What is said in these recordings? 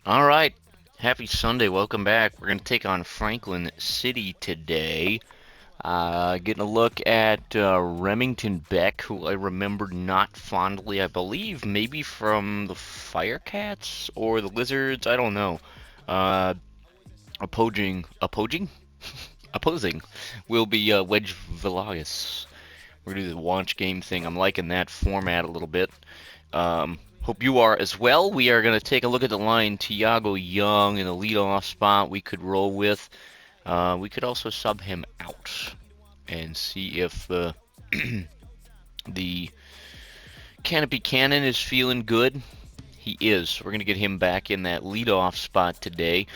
All right. Happy Sunday. Welcome back. We're going to take on Franklin City today. Getting a look at Remington Beck, who I remember not fondly. I believe maybe from the Firecats or the Lizards. I don't know. Uh, opposing will be Wedge Velagas. We're going to do the launch game thing. I'm liking that format a little bit. Hope you are as well. We are going to take a look at the line. Tiago Young in the leadoff spot we could roll with. We could also sub him out and see if the Canopy Cannon is feeling good. He is. We're going to get him back in that leadoff spot today.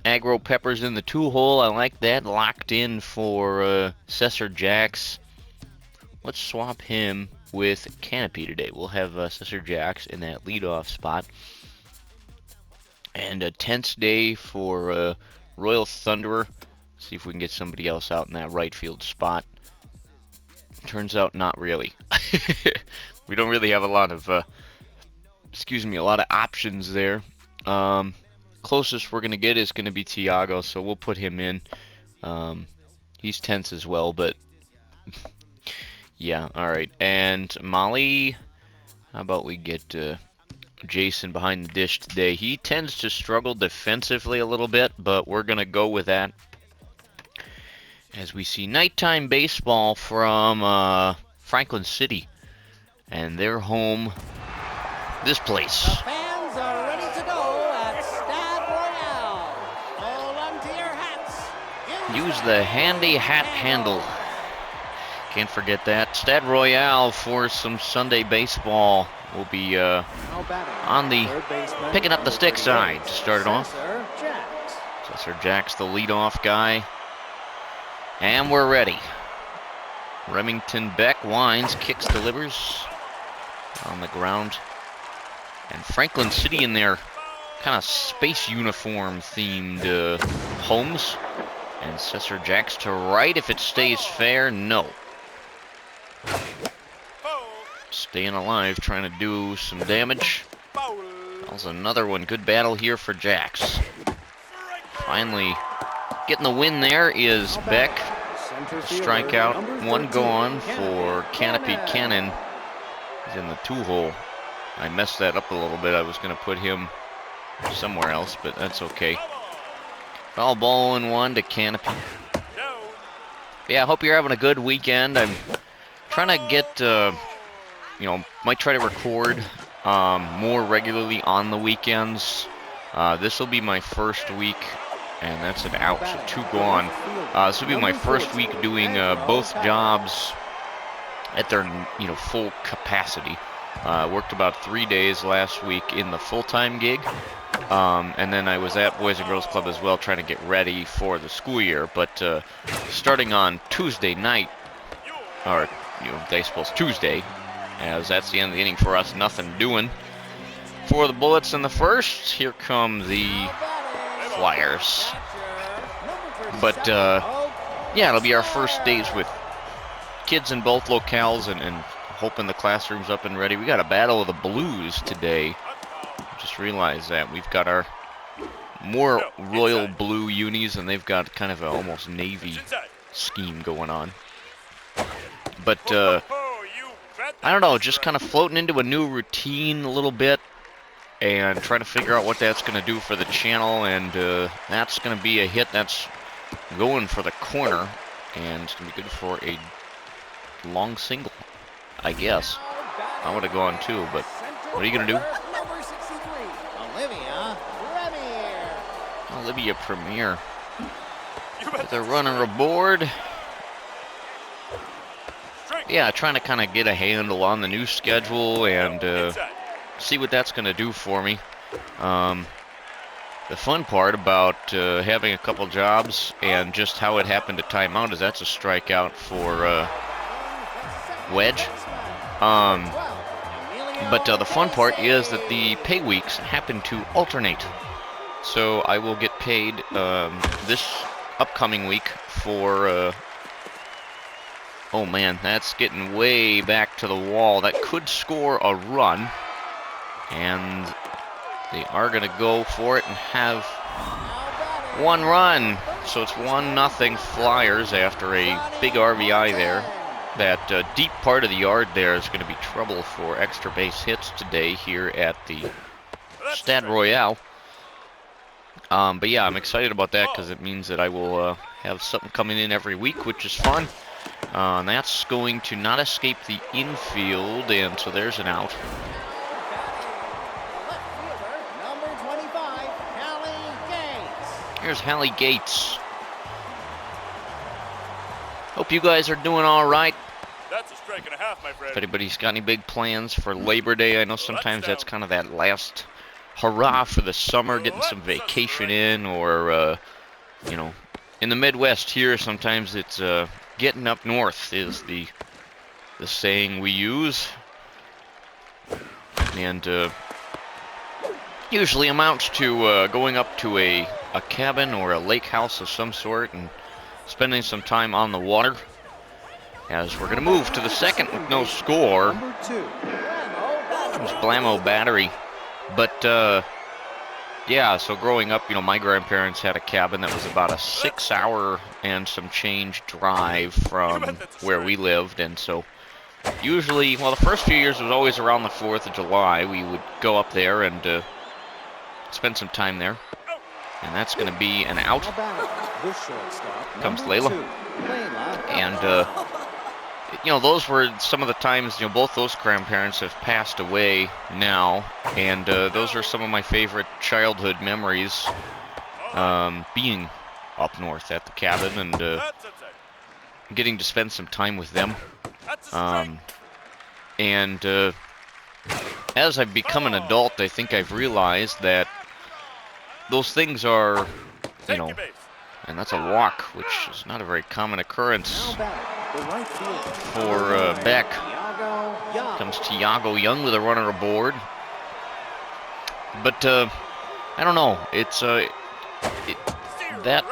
Agro Peppers in the two-hole. I like that. Locked in for Cesar Jax. Let's swap him with Canopy today. We'll have Cesar Jax in that leadoff spot. And a tense day for Royal Thunderer. See if we can get somebody else out in that right field spot. Turns out not really. We don't really have a lot of, a lot of options there. Closest we're going to get is going to be Tiago, so we'll put him in. He's tense as well, but yeah, alright. And Molly, how about we get Jason behind the dish today? He tends to struggle defensively a little bit, but we're going to go with that. As we see nighttime baseball from Franklin City. And they're home this place. The fans are ready to go at Stade Royale. Hold on to your hats. Use the handy hat handle. Can't forget that. Stade Royale for some Sunday baseball. We'll be on the picking up the stick side to start it off. Cesar Jax, the leadoff guy. And we're ready. Remington Beck winds, kicks, delivers on the ground. And Franklin City in their kind of space uniform themed homes. And Cesar Jax to right if it stays fair. No. Staying alive, trying to do some damage. That was another one. Good battle here for Jax. Finally getting the win there is Beck. Strikeout, one gone for Canopy Cannon. He's in the two-hole. I messed that up a little bit. I was going to put him somewhere else, but that's okay. Foul ball and one to Canopy. Yeah, I hope you're having a good weekend. I'm trying to get, might try to record more regularly on the weekends. This will be my first week. And that's an out, so two gone. This will be my first week doing both jobs at their, full capacity. Worked about 3 days last week in the full-time gig. And then I was at Boys and Girls Club as well, trying to get ready for the school year. But starting on Tuesday night, or, baseball's Tuesday, as that's the end of the inning for us, nothing doing. For the Bullets in the first, here come the Flyers. But yeah, it'll be our first days with kids in both locales and hoping the classroom's up and ready. We got a battle of the Blues today. Just realized that we've got our more royal blue unis and they've got kind of an almost navy scheme going on. But I don't know, just kind of floating into a new routine a little bit. And trying to figure out what that's going to do for the channel, and that's going to be a hit that's going for the corner, and it's going to be good for a long single, I guess. I would have gone too, but what are you going to do? Olivia Premier. With a runner aboard. Yeah, trying to kind of get a handle on the new schedule and see what that's going to do for me. The fun part about having a couple jobs and just how it happened to time out is that's a strikeout for Wedge. But the fun part is that the pay weeks happen to alternate. So I will get paid this upcoming week for... oh man, that's getting way back to the wall. That could score a run. And They are going to go for it and have one run. So it's 1-0 Flyers after a big RBI there. That deep part of the yard there is going to be trouble for extra base hits today here at the Stade Royale. But yeah, I'm excited about that because it means that I will have something coming in every week, which is fun. And that's going to not escape the infield, and so there's an out. Number 25, Hallie Gates. Here's Hallie Gates. Hope you guys are doing all right. That's a strike and a half, my friend. If anybody's got any big plans for Labor Day, I know sometimes that's kind of that last hurrah for the summer, getting some vacation in, or, you know, in the Midwest here, sometimes it's getting up north is the saying we use. And usually amounts to going up to a cabin or a lake house of some sort and spending some time on the water. As we're going to move to the second with no score. Number 2, It's Blamo Battery. But, yeah, so growing up, you know, my grandparents had a cabin that was about a 6-hour and some change drive from where we lived. And so usually, well, the first few years it was always around the 4th of July. We would go up there and spend some time there. And that's going to be an out. Comes Layla. And, you know, those were some of the times, you know, both those grandparents have passed away now, and those are some of my favorite childhood memories, being up north at the cabin and getting to spend some time with them. And as I've become an adult, I think I've realized that those things are, you know, and that's a walk, which is not a very common occurrence for Beck. Comes Tiago Young with a runner aboard. But I don't know. It's that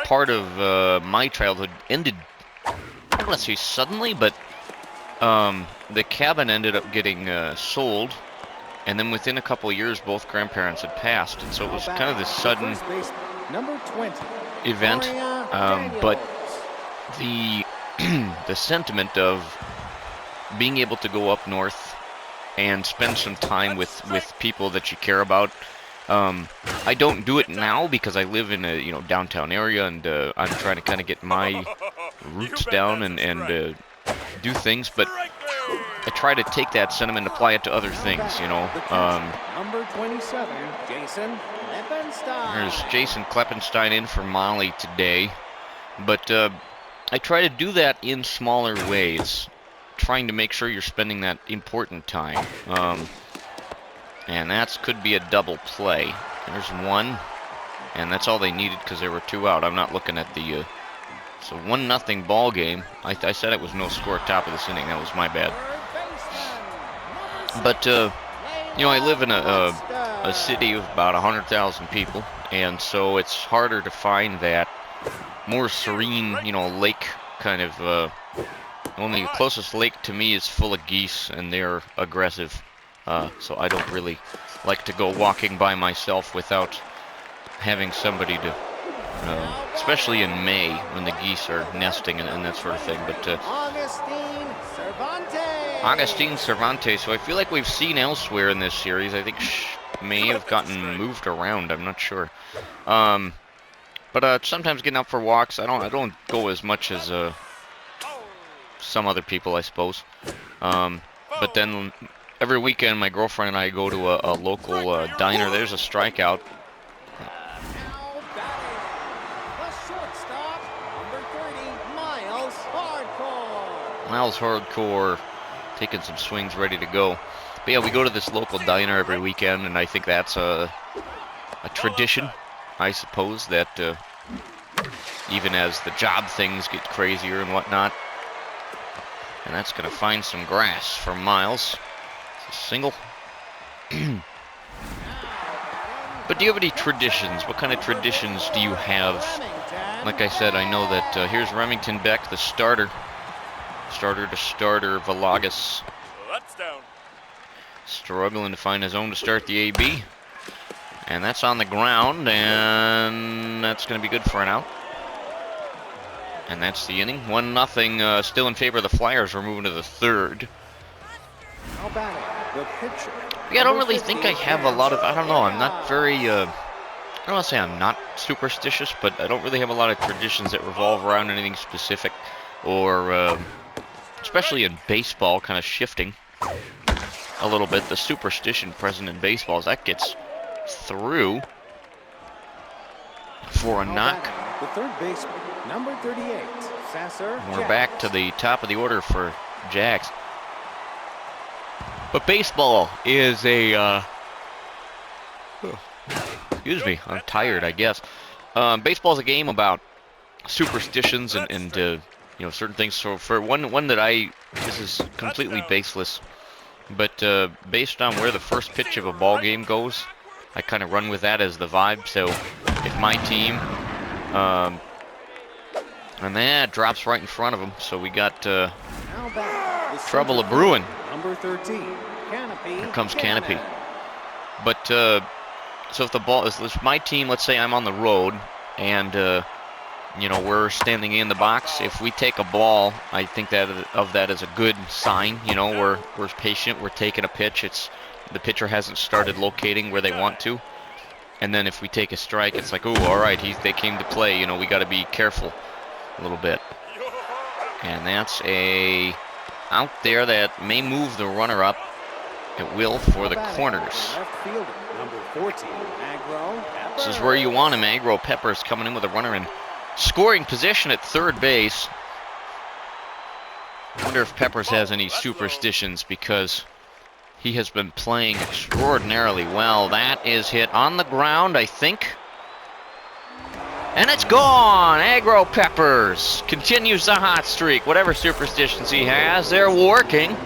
part of my childhood ended, I don't want to say suddenly, but the cabin ended up getting sold. And then within a couple of years, both grandparents had passed. And so it was kind of this sudden event. But the sentiment of being able to go up north and spend some time with people that you care about. I don't do it now because I live in a, you know, downtown area, and I'm trying to kind of get my roots down and do things, but I try to take that sentiment and apply it to other things, you know. Number 27, Jason Kleppenstein. There's Jason Kleppenstein in for Molly today, but I try to do that in smaller ways, trying to make sure you're spending that important time. And that could be a double play. There's one, and that's all they needed because there were 2 out. I'm not looking at the... so 1-0 ball game. I said it was no score top of this inning. That was my bad. But, you know, I live in a city of about 100,000 people, and so it's harder to find that more serene, you know, lake kind of... only the closest lake to me is full of geese, and they're aggressive. So I don't really like to go walking by myself without having somebody to, especially in May when the geese are nesting and that sort of thing. But Augustine Cervantes, who I feel like we've seen elsewhere in this series. I think may have gotten moved around. I'm not sure. But sometimes getting out for walks, I don't go as much as some other people, I suppose. But then every weekend, my girlfriend and I go to a local diner. There's a strikeout. Miles Hardcore taking some swings, ready to go. But yeah, we go to this local diner every weekend, and I think that's a tradition, I suppose, that even as the job things get crazier and whatnot. And that's going to find some grass for Miles. It's a single. But do you have any traditions? What kind of traditions do you have? Like I said, I know that here's Remington Beck, the starter. Starter to starter, Valagas. That's down. Struggling to find his own to start the AB. And that's on the ground, and that's going to be good for an out. And that's the inning. 1-0, still in favor of the Flyers. We're moving to the third. Now batting, the pitcher. Yeah, I don't really think I have a lot of, I don't know, I'm not very, I don't want to say I'm not superstitious, but I don't really have a lot of traditions that revolve around anything specific, or especially in baseball, kind of shifting a little bit. The superstition present in baseball is that gets through for a knock. The third baseman, number 38, Sasser. We're back to the top of the order for Jacks. But baseball is a, excuse me, I'm tired, I guess. Baseball is a game about superstitions and you know, certain things. So for one that this is completely baseless, but based on where the first pitch of a ball game goes, I kind of run with that as the vibe. So if my team, and that drops right in front of them, so we got trouble a brewing. Number 13, Canopy. Here comes Canopy. But so if the ball is my team, let's say I'm on the road, and you know, we're standing in the box. If we take a ball, I think that is a good sign. You know, we're patient. We're taking a pitch. The pitcher hasn't started locating where they want to. And then if we take a strike, it's like, oh, all right, they came to play. You know, we got to be careful a little bit. And that's a out there that may move the runner up. It will for the corners. Left fielder, number 14, Agro. This is where you want him. Agro Peppers coming in with a runner in scoring position at third base. I wonder if Peppers has any superstitions, because he has been playing extraordinarily well. That is hit on the ground, I think. And it's gone! Agro Peppers continues the hot streak. Whatever superstitions he has, they're working.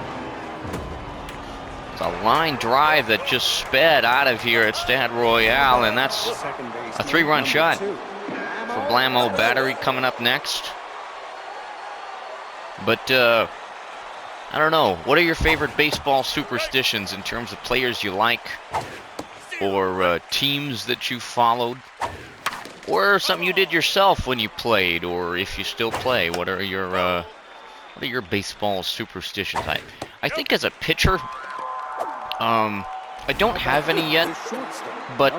It's a line drive that just sped out of here at Stade Royale, and that's a 3-run shot for Blamo Battery coming up next. But I don't know. What are your favorite baseball superstitions in terms of players you like, or teams that you followed, or something you did yourself when you played, or if you still play? What are your baseball superstitions? I think as a pitcher, I don't have any yet, but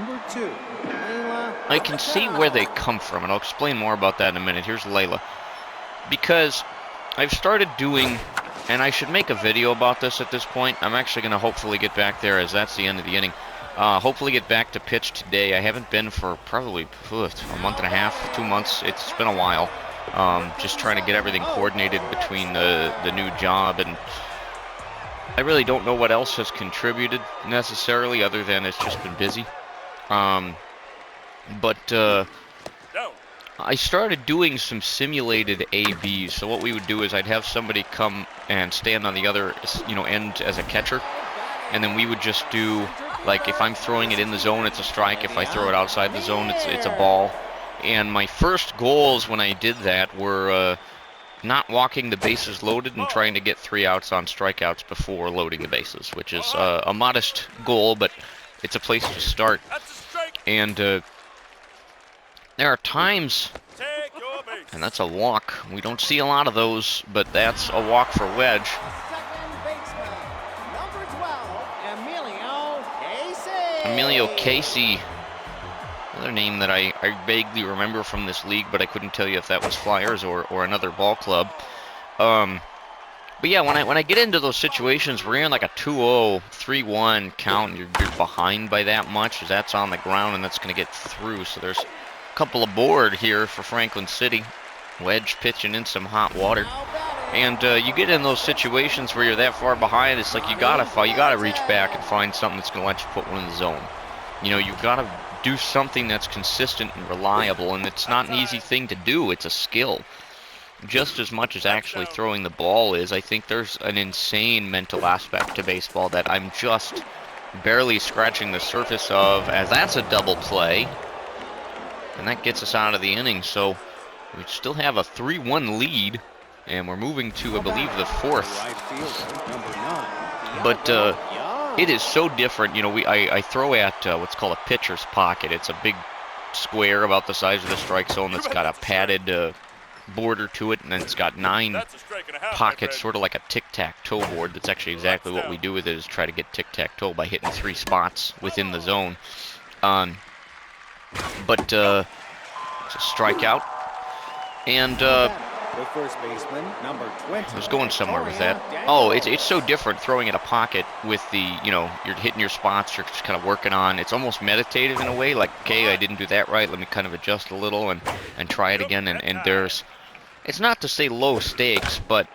I can see where they come from, and I'll explain more about that in a minute. Here's Layla. Because I've started doing, and I should make a video about this at this point. I'm actually going to hopefully get back there, as that's the end of the inning. Hopefully get back to pitch today. I haven't been for probably a month and a half, 2 months. It's been a while. Just trying to get everything coordinated between the new job, and I really don't know what else has contributed necessarily, other than it's just been busy. But I started doing some simulated ABs. So what we would do is I'd have somebody come and stand on the other, end as a catcher, and then we would just do, like, if I'm throwing it in the zone, it's a strike. If I throw it outside the zone, it's a ball. And my first goals when I did that were not walking the bases loaded and trying to get 3 outs on strikeouts before loading the bases, which is a modest goal, but it's a place to start. And there are times, and that's a walk. We don't see a lot of those, but that's a walk for Wedge. Second baseman, number 12, Emilio Casey. Emilio Casey, another name that I vaguely remember from this league, but I couldn't tell you if that was Flyers or another ball club. But yeah, when I get into those situations where you're in like a 2-0, 3-1 count, and you're behind by that much, that's on the ground and that's going to get through. So there's a couple aboard here for Franklin City. Wedge pitching in some hot water. And you get in those situations where you're that far behind, it's like you gotta reach back and find something that's going to let you put one in the zone. You know, you've got to do something that's consistent and reliable, and it's not an easy thing to do. It's a skill. Just as much as actually throwing the ball is, I think there's an insane mental aspect to baseball that I'm just barely scratching the surface of, as that's a double play. And that gets us out of the inning, so we still have a 3-1 lead, and we're moving to, I believe, the fourth. But it is so different. You know, I throw at what's called a pitcher's pocket. It's a big square about the size of the strike zone that's got a padded border to it, and then it's got 9 That's a strike and a half, my pockets, friend. sort of like a tic-tac-toe board. That's actually exactly what we do with it, is try to get tic-tac-toe by hitting 3 spots within the zone. But it's a strikeout, and The first baseman, number 20. I was going somewhere with that. Oh, it's so different throwing at a pocket with the, you know, you're hitting your spots, you're just kind of working on. It's almost meditative in a way, like, okay, I didn't do that right, let me kind of adjust a little and try it again. And there's, it's not to say low stakes, but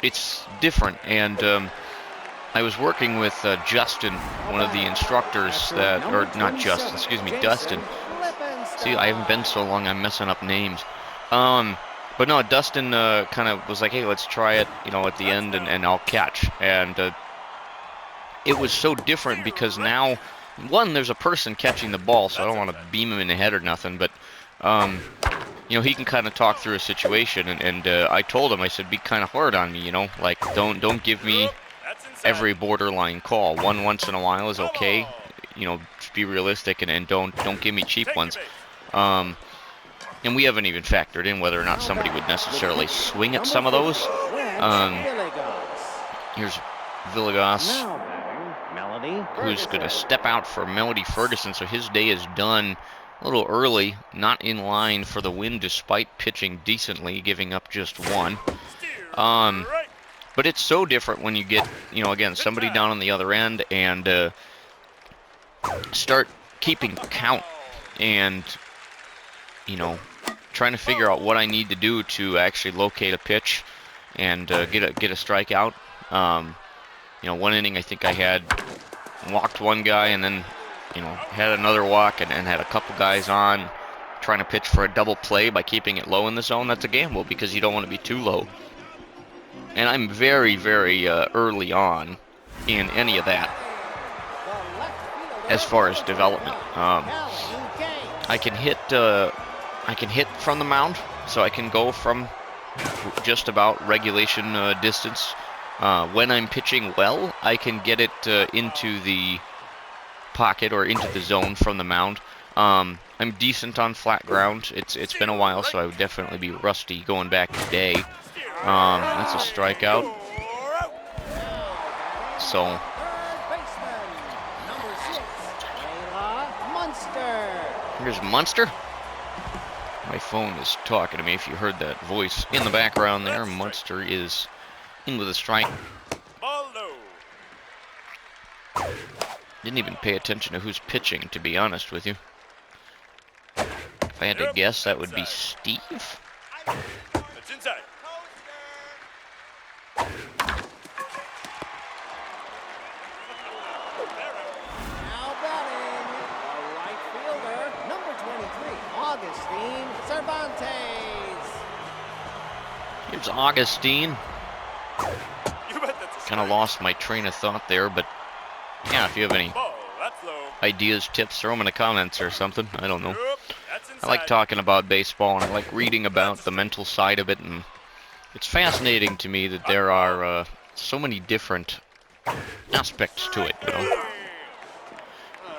it's different. And I was working with Justin, one of the instructors that, or not Justin, excuse me, Dustin. See, I haven't been so long, I'm messing up names. But no, Dustin kind of was like, hey, let's try it, you know, at the end, and I'll catch. And it was so different because now, one, there's a person catching the ball, so I don't want to beam him in the head or nothing, but, you know, he can kind of talk through a situation. And I told him, I said, be kind of hard on me, you know, like, don't give me every borderline call. One once in a while is okay, you know, just be realistic, and don't give me cheap ones. And we haven't even factored in whether or not somebody would necessarily swing at some of those. Here's Villegas, who's going to step out for Melody Ferguson, so his day is done a little early, not in line for the win despite pitching decently, giving up just 1. But it's so different when you get, you know, again, somebody down on the other end and start keeping count and, you know, trying to figure out what I need to do to actually locate a pitch and get a strikeout. You know, one inning I think I had walked one guy and then, you know, had another walk and had a couple guys on trying to pitch for a double play by keeping it low in the zone. That's a gamble because you don't want to be too low. And I'm very, very early on in any of that as far as development. I can hit from the mound, so I can go from just about regulation distance. When I'm pitching well, I can get it into the pocket or into the zone from the mound. I'm decent on flat ground. It's been a while, so I would definitely be rusty going back today. That's a strikeout. So here's Munster. My phone is talking to me. If you heard that voice in the background there, Munster is in with a strike. Didn't even pay attention to who's pitching, to be honest with you. If I had to guess, that would be Steve. It's inside. Now batting, the right fielder, number 23, Augustine Cervantes. Here's Augustine. You bet that's a Kind of strike. lost my train of thought there, but yeah, if you have any Ball, that's low. ideas, tips, throw them in the comments or something. I don't know. Yep, that's inside. I like talking about baseball, and I like reading about the mental side of it, and it's fascinating to me that there are so many different aspects to it, you know.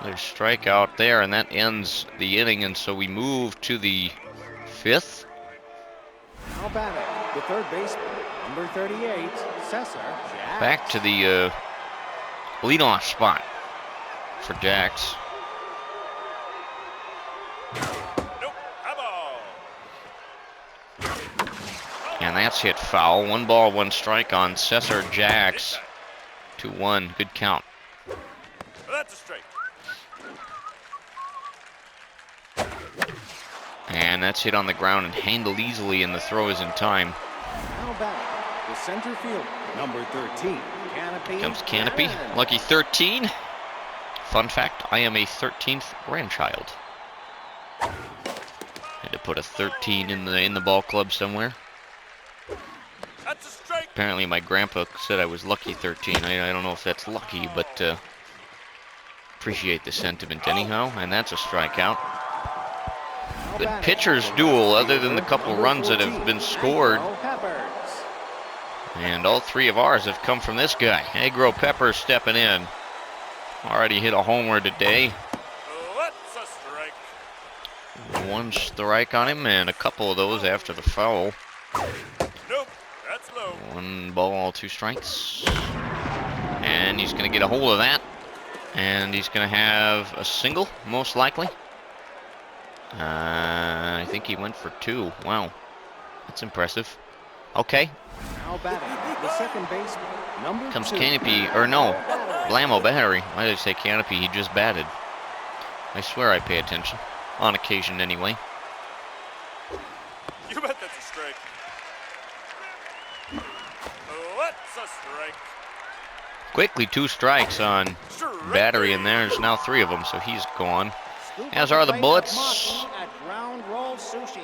There's strikeout there, and that ends the inning, and so we move to the 5th. Now batting, the third baseman, number 38, Cesar Jack. Back to the leadoff spot for Jax. Nope, high ball. And that's hit foul. 1 ball, 1 strike on Cesar Jax. 2-1. Good count. That's a strike. And that's hit on the ground and handled easily, and the throw is in time. Now batting, the center fielder, number 13, Canopy. Comes Canopy. Aaron. Lucky 13. Fun fact, I am a 13th grandchild. Had to put a 13 in the ball club somewhere. That's a strike. Apparently my grandpa said I was lucky 13. I don't know if that's lucky, but appreciate the sentiment anyhow. And that's a strikeout. Now Good batting, pitcher's the duel, left other than the fielder, couple number runs that have 14, been scored. Agro Peppers. And all 3 of ours have come from this guy. Agro Pepper stepping in. Already hit a homer today. That's a strike. 1 strike on him, and a couple of those after the foul. Nope, that's low. 1 ball, 2 strikes. And he's going to get a hold of that. And he's going to have a single, most likely. I think he went for 2. Wow, that's impressive. Okay. Now batting, the second baseman, number Comes 2. Canopy, or no, Blamo Battery. Why did I say Canopy? He just batted. I swear I pay attention. On occasion, anyway. You bet that's a strike. That's a strike. Quickly, 2 strikes on Battery, and there's now 3 of them, so he's gone. As are the Bullets. At Ground Roll Sushi,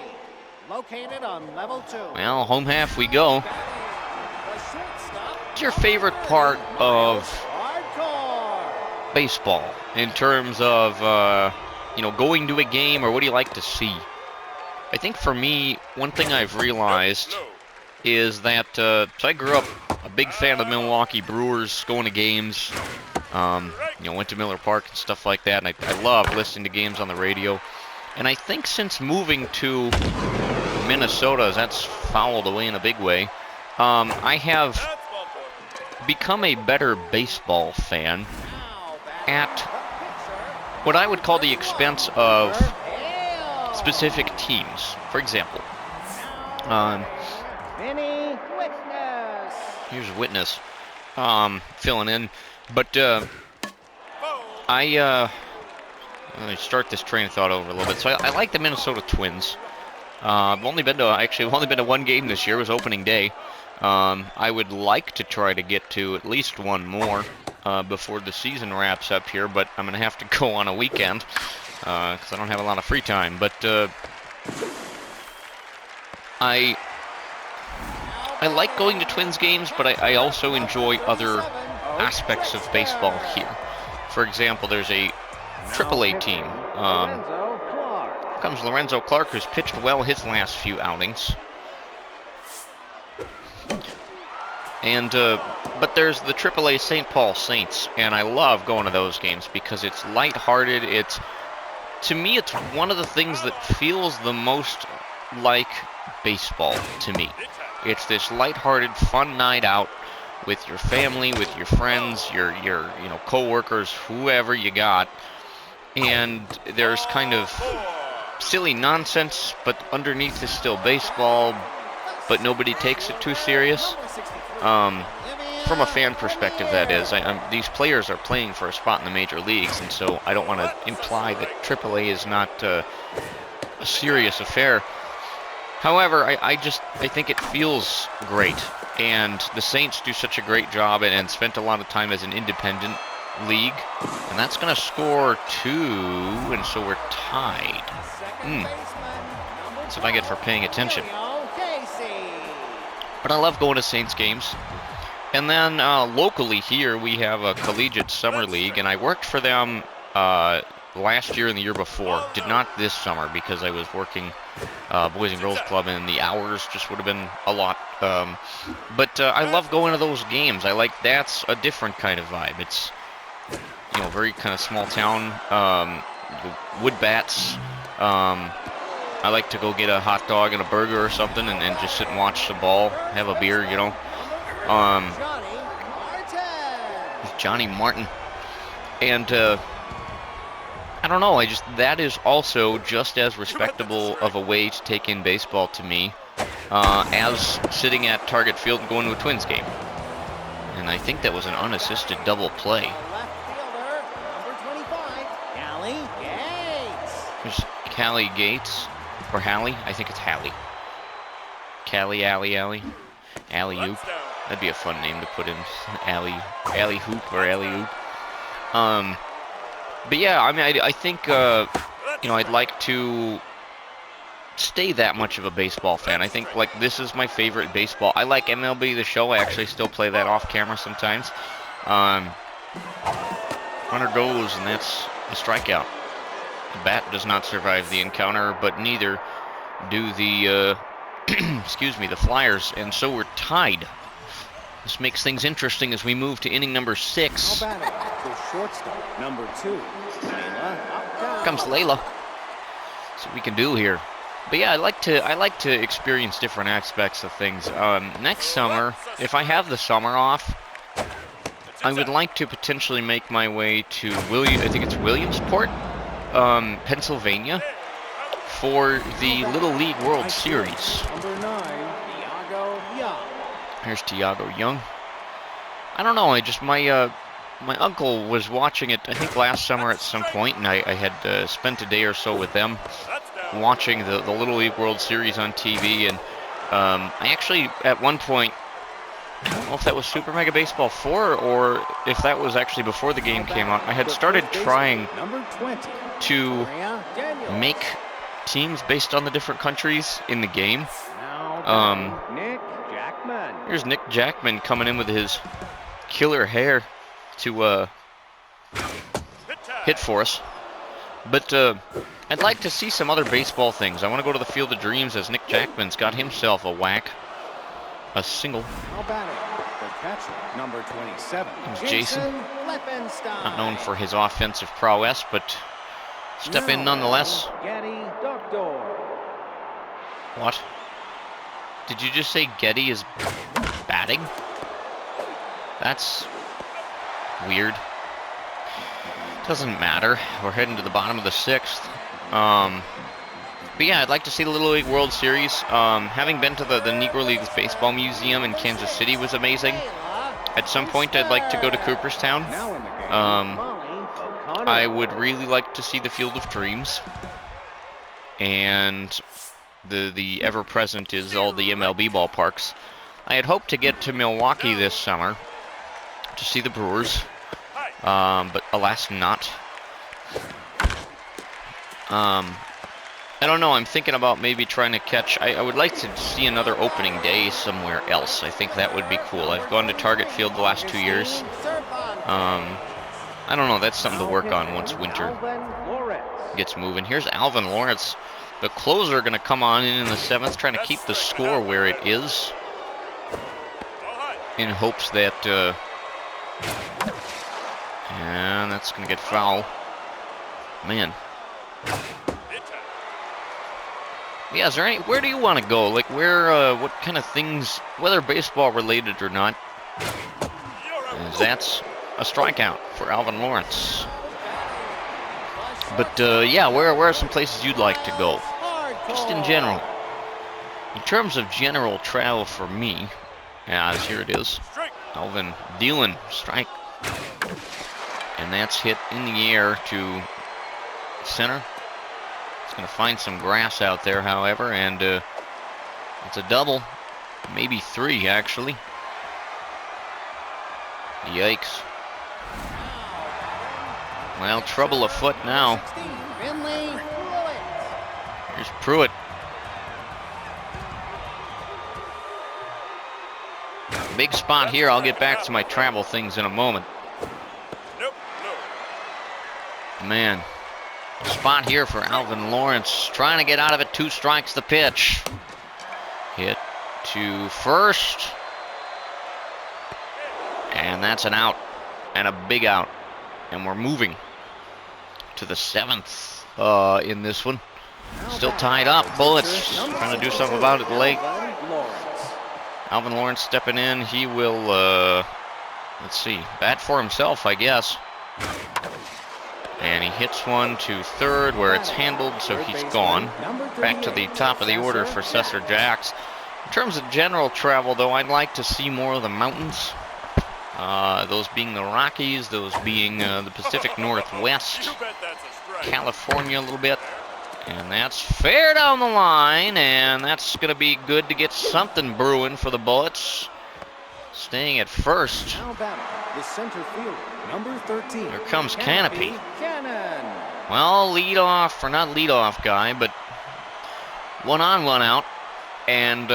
located on level 2. Well, home half we go. What's your favorite part of Hardcore. baseball in terms of, going to a game, or what do you like to see? I think for me, one thing I've realized is that, so I grew up a big fan of the Milwaukee Brewers, going to games, went to Miller Park and stuff like that, and I love listening to games on the radio. And I think since moving to Minnesota, as that's fouled away in a big way, I have become a better baseball fan at what I would call the expense of specific teams. For example, here's Witness filling in, but let me start this train of thought over a little bit. So I like the Minnesota Twins. I've only been to 1 game this year. It was opening day. I would like to try to get to at least 1 more before the season wraps up here, but I'm going to have to go on a weekend because I don't have a lot of free time. But I like going to Twins games, but I also enjoy other aspects of baseball here. For example, there's a AAA team. Comes Lorenzo Clark, who's pitched well his last few outings. And but there's the AAA St. Paul Saints, and I love going to those games because it's lighthearted. To me, it's one of the things that feels the most like baseball to me. It's this lighthearted, fun night out with your family, with your friends, your coworkers, whoever you got, and there's kind of silly nonsense, but underneath is still baseball, but nobody takes it too serious. From a fan perspective, that is. These players are playing for a spot in the major leagues, and so I don't want to imply that AAA is not a serious affair. However, I think it feels great, and the Saints do such a great job and spent a lot of time as an independent league, and that's going to score 2, and so we're tied. That's what I get for paying attention. But I love going to Saints games. And then locally here, we have a collegiate summer league, and I worked for them last year and the year before. Did not this summer because I was working Boys and Girls Club, and the hours just would have been a lot. But I love going to those games. That's a different kind of vibe. It's, very kind of small town, wood bats. I like to go get a hot dog and a burger or something and just sit and watch the ball, have a beer, Johnny Martin. And I don't know, that is also just as respectable of a way to take in baseball to me as sitting at Target Field and going to a Twins game. And I think that was an unassisted double play. There's Callie Gates, or Hallie, I think it's Hallie. Callie, Allie. Alley-oop. That'd be a fun name to put in. Alley-hoop or alley-oop. But yeah, I think, I'd like to stay that much of a baseball fan. I think, this is my favorite baseball. I like MLB The Show. I actually still play that off camera sometimes. Runner goes, and that's a strikeout. The bat does not survive the encounter, but neither do the, the Flyers, and so we're tied. This makes things interesting as we move to inning number 6. Now batting, the shortstop, number 2, Layla. Up, down. Comes Layla. See what we can do here. But yeah, I like to experience different aspects of things. Next summer, if I have the summer off, I would like to potentially make my way to I think it's Williamsport, Pennsylvania, for the Little League World Series. Number 9, Tiago Young. Here's Tiago Young. I don't know. My uncle was watching it, I think last summer at some point, and I had spent a day or so with them watching the Little League World Series on TV, and I actually, at one point, I don't know if that was Super Mega Baseball 4 or if that was actually before the game came out, I had started trying to make teams based on the different countries in the game. Here's Nick Jackman coming in with his killer hair to hit for us. But I'd like to see some other baseball things. I want to go to the Field of Dreams as Nick Jackman's got himself a whack. A single. Number 27. Here's Jason. Not known for his offensive prowess, but step in nonetheless. What? Did you just say Getty is batting? That's weird. Doesn't matter. We're heading to the bottom of the 6th. But yeah, I'd like to see the Little League World Series. Having been to the Negro Leagues Baseball Museum in Kansas City was amazing. At some point, I'd like to go to Cooperstown. I would really like to see the Field of Dreams. And the ever-present is all the MLB ballparks. I had hoped to get to Milwaukee this summer to see the Brewers. But alas, not. I don't know, I'm thinking about maybe trying to catch... I would like to see another opening day somewhere else. I think that would be cool. I've gone to Target Field the last 2 years. I don't know, that's something to work on once winter gets moving. Here's Alvin Lawrence, the closer, going to come on in the 7th, trying to keep the score where it is, in hopes that... and that's going to get foul. Man. Yeah, is there any... Where do you want to go? Like, where, what kind of things, whether baseball related or not, that's a strikeout for Alvin Lawrence. But, yeah, where are some places you'd like to go? Just in general. In terms of general travel for me, as here it is. Alvin dealing strike. And that's hit in the air to center. It's going to find some grass out there, however, and it's a double. Maybe 3, actually. Yikes. Well, trouble afoot now. Here's Pruitt. Big spot here. I'll get back to my travel things in a moment. Man. Spot here for Alvin Lawrence. Trying to get out of it. 2 strikes the pitch. Hit to first. And that's an out. And a big out. And we're moving to the 7th in this one. Still tied up. Bullets trying to do something about it late. Alvin Lawrence stepping in. He will, let's see, bat for himself, I guess. And he hits one to 3rd where it's handled, so he's gone. Back to the top of the order for Cesar Jacks. In terms of general travel, though, I'd like to see more of the mountains. Those being the Rockies, those being the Pacific Northwest, California a little bit. And that's fair down the line, and that's going to be good to get something brewing for the Bullets. Staying at first. The center fielder, number 13. Here comes Canopy. Well, lead off, or not lead off guy, but 1 on, 1 out. And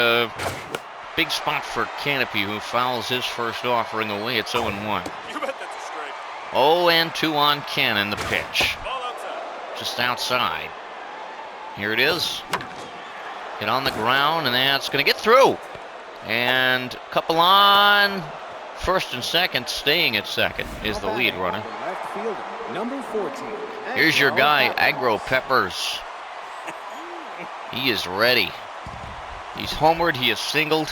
big spot for Canopy, who fouls his first offering away. It's 0-1. You bet that's a strike. 0-2 on Cannon, the pitch. Just outside. Here it is. Hit on the ground, and that's going to get through. And a couple on first and second. Staying at second is the lead runner. Left fielder, number 14. Here's your guy, Agro Peppers. He is ready. He's homered. He is singled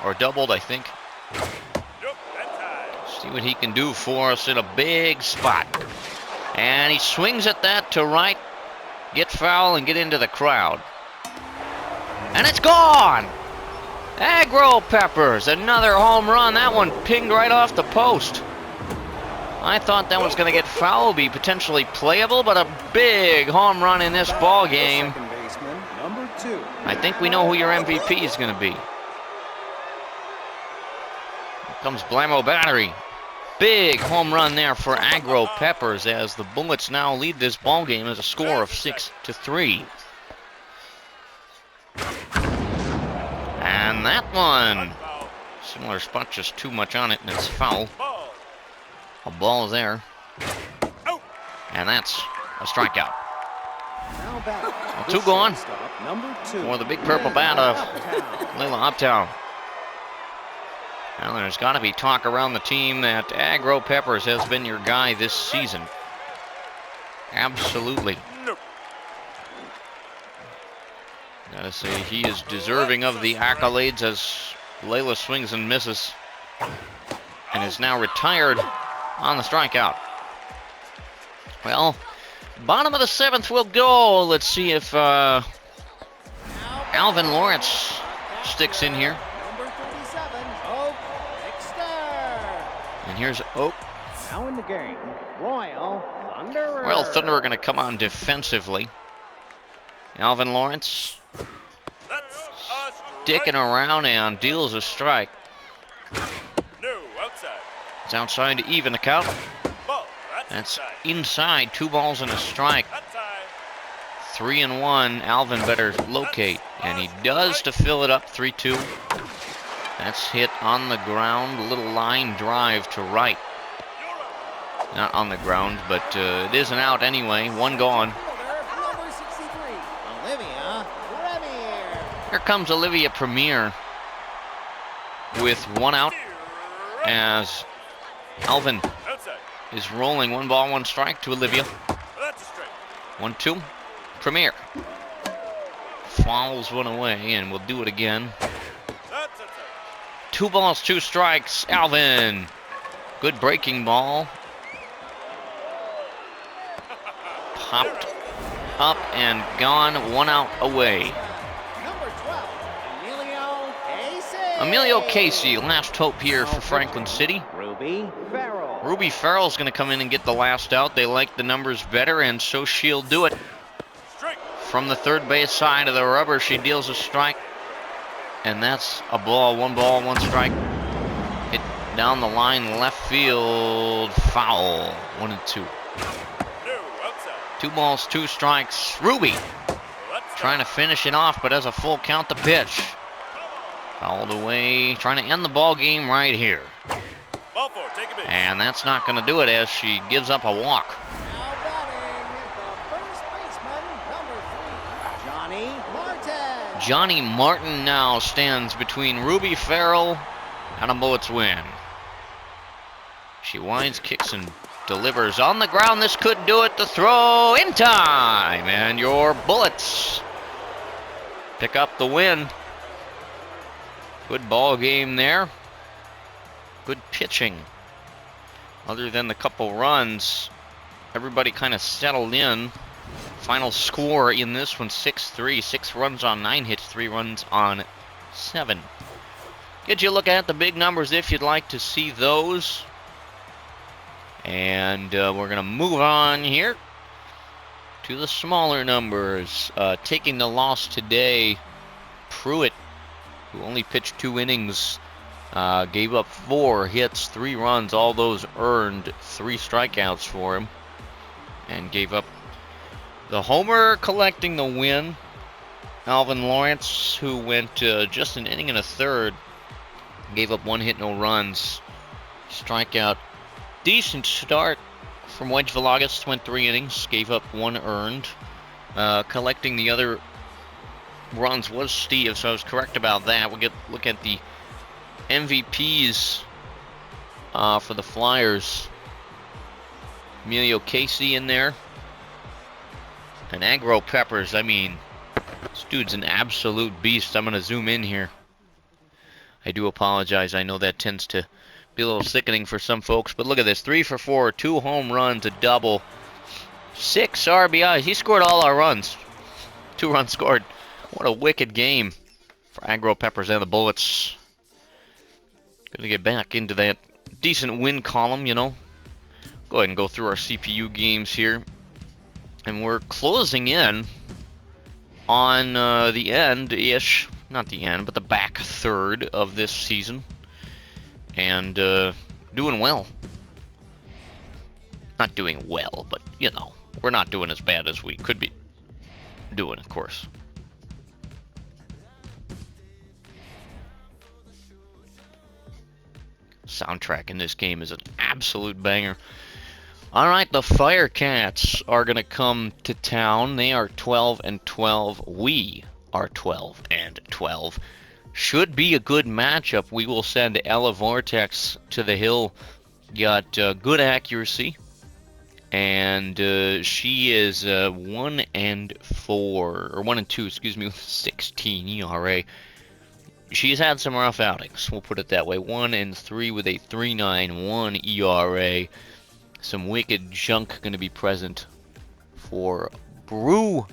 or doubled, I think. See what he can do for us in a big spot. And he swings at that to right. Get foul and get into the crowd. And it's gone! Agro Peppers, another home run. That one pinged right off the post. I thought that was going to get foul, be potentially playable, but a big home run in this ball game. Second baseman, number 2. I think we know who your MVP is going to be. Here comes Blammo Battery. Big home run there for Agro Peppers as the Bullets now lead this ball game as a score of 6-3. And that one, similar spot, just too much on it, and it's foul. A ball there. And that's a strikeout. Well, 2 gone for the big purple bat of Layla Uptown. Now there's got to be talk around the team that Agro Peppers has been your guy this season. Absolutely. Gotta say, he is deserving of the accolades as Layla swings and misses. And is now retired on the strikeout. Well, bottom of the 7th will go. Let's see if Alvin Lawrence sticks in here. Number 37, Oak Dexter. And here's Oak. Now in the game, Royal Thunderer. Royal Thunder are going to come on defensively. Alvin Lawrence sticking around and deals a strike. No, outside. It's outside to even the count. Ball. That's inside. 2 balls and a strike. Outside. 3-1. Alvin better locate. And he does to fill it up. 3-2. That's hit on the ground. A little line drive to right. Not on the ground, but it is an out anyway. 1 gone. Number 63, Olivia Premier. Here comes Olivia Premier with 1 out as Alvin Outside. is rolling. 1 ball, 1 strike to Olivia. That's a strike. 1-2. Premier fouls one away, and we'll do it again. That's outside. 2 balls, 2 strikes. Alvin. Good breaking ball. Popped up and gone. 1 out away. Number 12, Emilio Casey. Emilio Casey, last hope here for Franklin City. Ruby Farrell. Ruby Farrell's going to come in and get the last out. They like the numbers better, and so she'll do it. Strike. From the third base side of the rubber, she deals a strike. And that's a ball. 1 ball, 1 strike. Hit down the line, left field, foul. 1-2. No, outside. 2 balls, 2 strikes. Ruby That's trying to finish it off, but has a full count to pitch. Fouled away, trying to end the ball game right here. Ball 4, take a base. And that's not going to do it as she gives up a walk. Now batting the first baseman, number 3, Johnny Martin. Johnny Martin now stands between Ruby Farrell and a Bullets win. She winds, kicks, and delivers on the ground. This could do it. The throw in time. And your Bullets pick up the win. Good ball game there. Good pitching. Other than the couple runs, everybody kind of settled in. Final score in this one, 6-3. 6 runs on 9 hits, 3 runs on 7. Get you a look at the big numbers if you'd like to see those. And we're going to move on here to the smaller numbers. Taking the loss today, Pruitt, who only pitched 2 innings, gave up 4 hits, 3 runs, all those earned, 3 strikeouts for him, and gave up the homer, collecting the win. Alvin Lawrence, who went just an inning and a third, gave up 1 hit, no runs, strikeout. Decent start from Wedge Villegas, went 3 innings, gave up 1 earned. Collecting the other runs was Steve, so I was correct about that. We'll look at the MVPs for the Flyers. Emilio Casey in there. And Aggro Peppers, I mean, this dude's an absolute beast. I'm going to zoom in here. I do apologize. I know that tends to be a little sickening for some folks. But look at this. 3 for 4, 2 home runs, a double, 6 RBIs. He scored all our runs. 2 runs scored. What a wicked game for Aggro Peppers and the Bullets. Going to get back into that decent win column, you know. Go ahead and go through our CPU games here. And we're closing in on the end-ish. Not the end, but the back third of this season. And doing well. Not doing well, but, you know, we're not doing as bad as we could be doing, of course. Soundtrack in this game is an absolute banger. Alright, the Firecats are going to come to town. They are 12-12. We are 12-12. Should be a good matchup. We will send Ella Vortex to the hill. Got good accuracy. And she is 1-4, or 1-2, excuse me, with 16 ERA. She's had some rough outings, we'll put it that way. 1-3 with a 3.91 ERA. Some wicked junk going to be present for Brew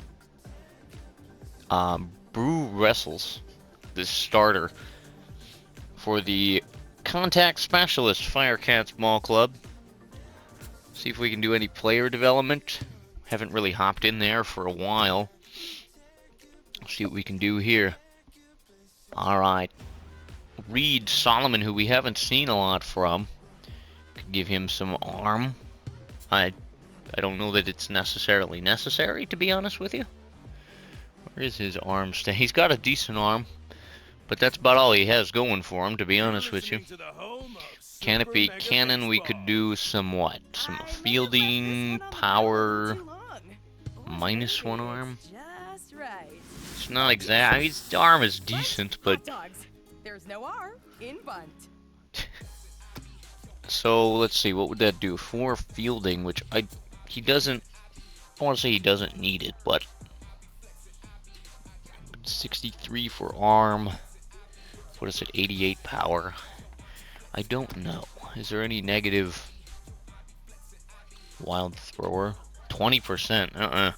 Wrestles, this starter for the Contact Specialist Firecats Ball Club. See if we can do any player development. Haven't really hopped in there for a while. See what we can do here. Alright. Reed Solomon, who we haven't seen a lot from. Could give him some arm. I don't know that it's necessarily necessary, to be honest with you. Where is his arm stay? He's got a decent arm. But that's about all he has going for him, to be honest with you. Can it be cannon? We could do some what? Some fielding, power, -1 arm? It's not exact. His arm is decent, but... There's no R in bunt. So, let's see, what would that do? 4 fielding, which he doesn't... I want to say he doesn't need it, but... 63 for arm. What is it? 88 power. I don't know. Is there any negative wild thrower? 20%.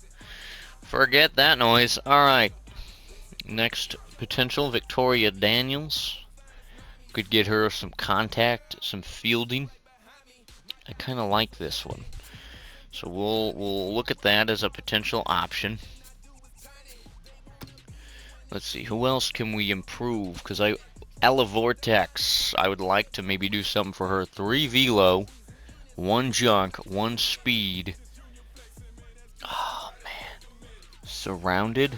Forget that noise. Alright. Next potential, Victoria Daniels. Could get her some contact, some fielding. I kind of like this one. So we'll look at that as a potential option. Let's see, who else can we improve? Because Ella Vortex, I would like to maybe do something for her. 3 velo, 1 junk, 1 speed. Oh, man. Surrounded.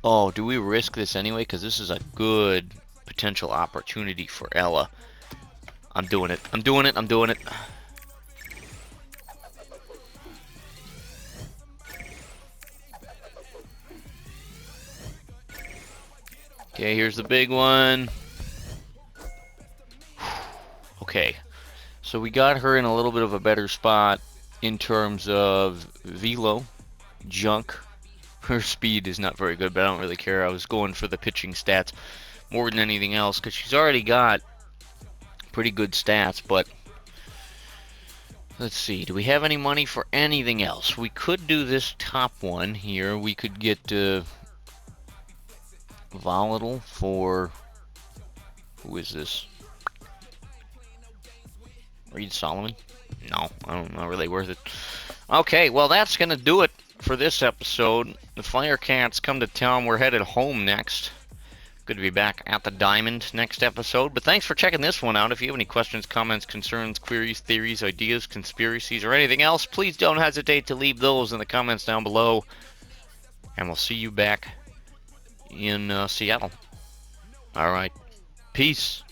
Oh, do we risk this anyway? Because this is a good potential opportunity for Ella. I'm doing it. I'm doing it. I'm doing it. Okay, here's the big one. Okay, so we got her in a little bit of a better spot in terms of velo, junk. Her speed is not very good, but I don't really care. I was going for the pitching stats more than anything else because she's already got pretty good stats, but let's see. Do we have any money for anything else? We could do this top one here. We could get Volatile for... Who is this? Reed Solomon? No, not really worth it. Okay, well that's going to do it for this episode. The Firecats come to town. We're headed home next. Good to be back at the Diamond next episode. But thanks for checking this one out. If you have any questions, comments, concerns, queries, theories, ideas, conspiracies, or anything else, please don't hesitate to leave those in the comments down below. And we'll see you back in Seattle. Alright. Peace.